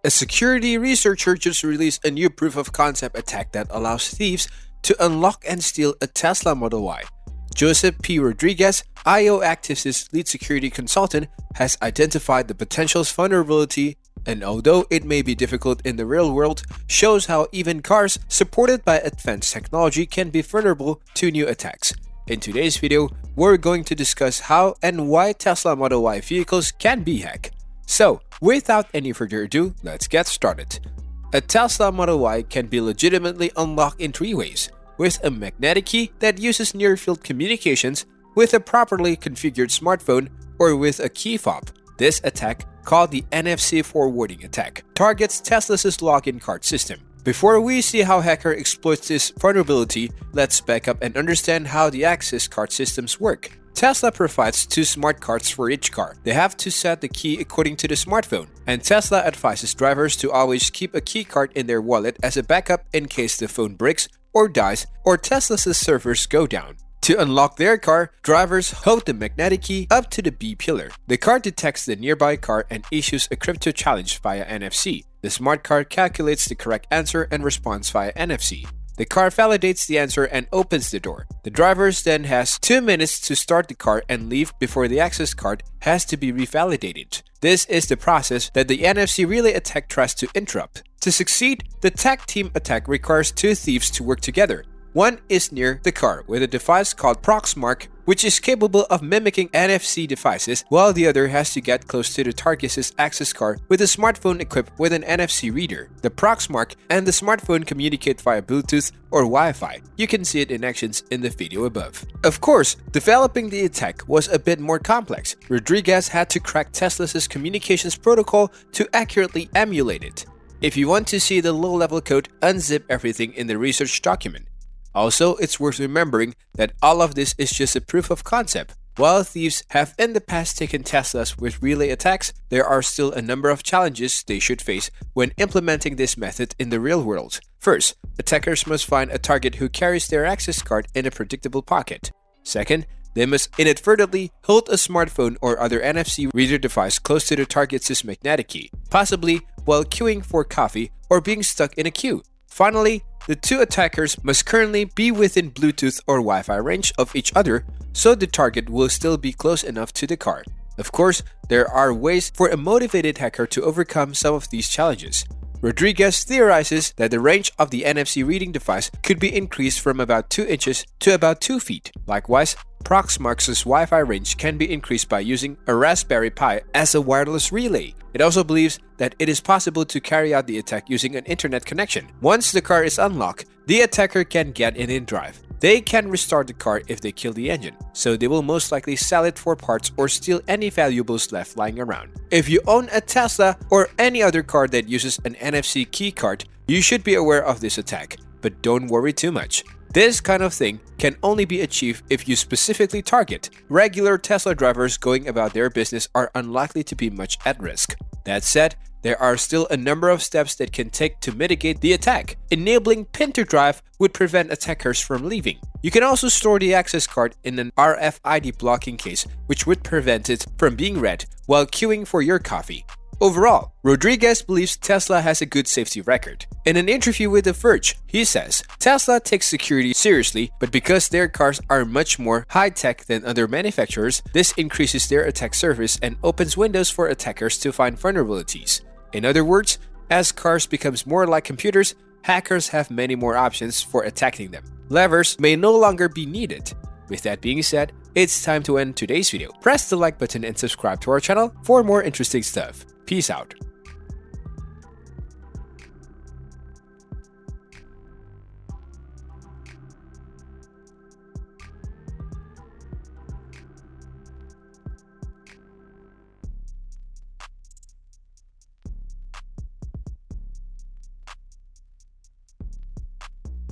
A security researcher just released a new proof of concept attack that allows thieves to unlock and steal a Tesla Model Y. Joseph P. Rodriguez, IO Active's lead security consultant, has identified the potential vulnerability, and although it may be difficult in the real world, shows how even cars supported by advanced technology can be vulnerable to new attacks. In today's video, we're going to discuss how and why Tesla Model Y vehicles can be hacked. So, without any further ado, let's get started. A Tesla Model Y can be legitimately unlocked in three ways: with a magnetic key that uses near-field communications, with a properly configured smartphone, or with a key fob. This attack, called the NFC forwarding attack, targets Tesla's login card system. Before we see how hacker exploits this vulnerability, let's back up and understand how the access card systems work. Tesla provides two smart cards for each car. They have to set the key according to the smartphone, and Tesla advises drivers to always keep a key card in their wallet as a backup in case the phone breaks or dies or Tesla's servers go down. To unlock their car, drivers hold the magnetic key up to the B pillar. The card detects the nearby car and issues a crypto challenge via NFC. The smart card calculates the correct answer and responds via NFC. The car validates the answer and opens the door. The driver then has 2 minutes to start the car and leave before the access card has to be revalidated. This is the process that the NFC relay attack tries to interrupt. To succeed, the tag team attack requires two thieves to work together. One is near the car with a device called Proxmark, which is capable of mimicking NFC devices, while the other has to get close to the target's access card with a smartphone equipped with an NFC reader. The Proxmark and the smartphone communicate via Bluetooth or Wi-Fi. You can see it in actions in the video above. Of course, developing the attack was a bit more complex. Rodriguez had to crack Tesla's communications protocol to accurately emulate it. If you want to see the low-level code, unzip everything in the research document. Also, it's worth remembering that all of this is just a proof of concept. While thieves have in the past taken Teslas with relay attacks, there are still a number of challenges they should face when implementing this method in the real world. First, attackers must find a target who carries their access card in a predictable pocket. Second, they must inadvertently hold a smartphone or other NFC reader device close to the target's magnetic key, possibly while queuing for coffee or being stuck in a queue. Finally, the two attackers must currently be within Bluetooth or Wi-Fi range of each other, so the target will still be close enough to the car. Of course, there are ways for a motivated hacker to overcome some of these challenges. Rodriguez theorizes that the range of the NFC reading device could be increased from about 2 inches to about 2 feet. Likewise, Proxmark's Wi-Fi range can be increased by using a Raspberry Pi as a wireless relay. It also believes that it is possible to carry out the attack using an internet connection. Once the car is unlocked, the attacker can get in and drive. They can restart the car if they kill the engine, so they will most likely sell it for parts or steal any valuables left lying around. If you own a Tesla or any other car that uses an NFC key card, you should be aware of this attack, but don't worry too much. This kind of thing can only be achieved if you specifically target. Regular Tesla drivers going about their business are unlikely to be much at risk. That said, there are still a number of steps that can take to mitigate the attack. Enabling PIN to drive would prevent attackers from leaving. You can also store the access card in an RFID blocking case, which would prevent it from being read while queuing for your coffee. Overall, Rodriguez believes Tesla has a good safety record. In an interview with The Verge, he says, Tesla takes security seriously, but because their cars are much more high-tech than other manufacturers, this increases their attack surface and opens windows for attackers to find vulnerabilities. In other words, as cars becomes more like computers, hackers have many more options for attacking them. Levers may no longer be needed. With that being said, it's time to end today's video. Press the like button and subscribe to our channel for more interesting stuff. Peace out.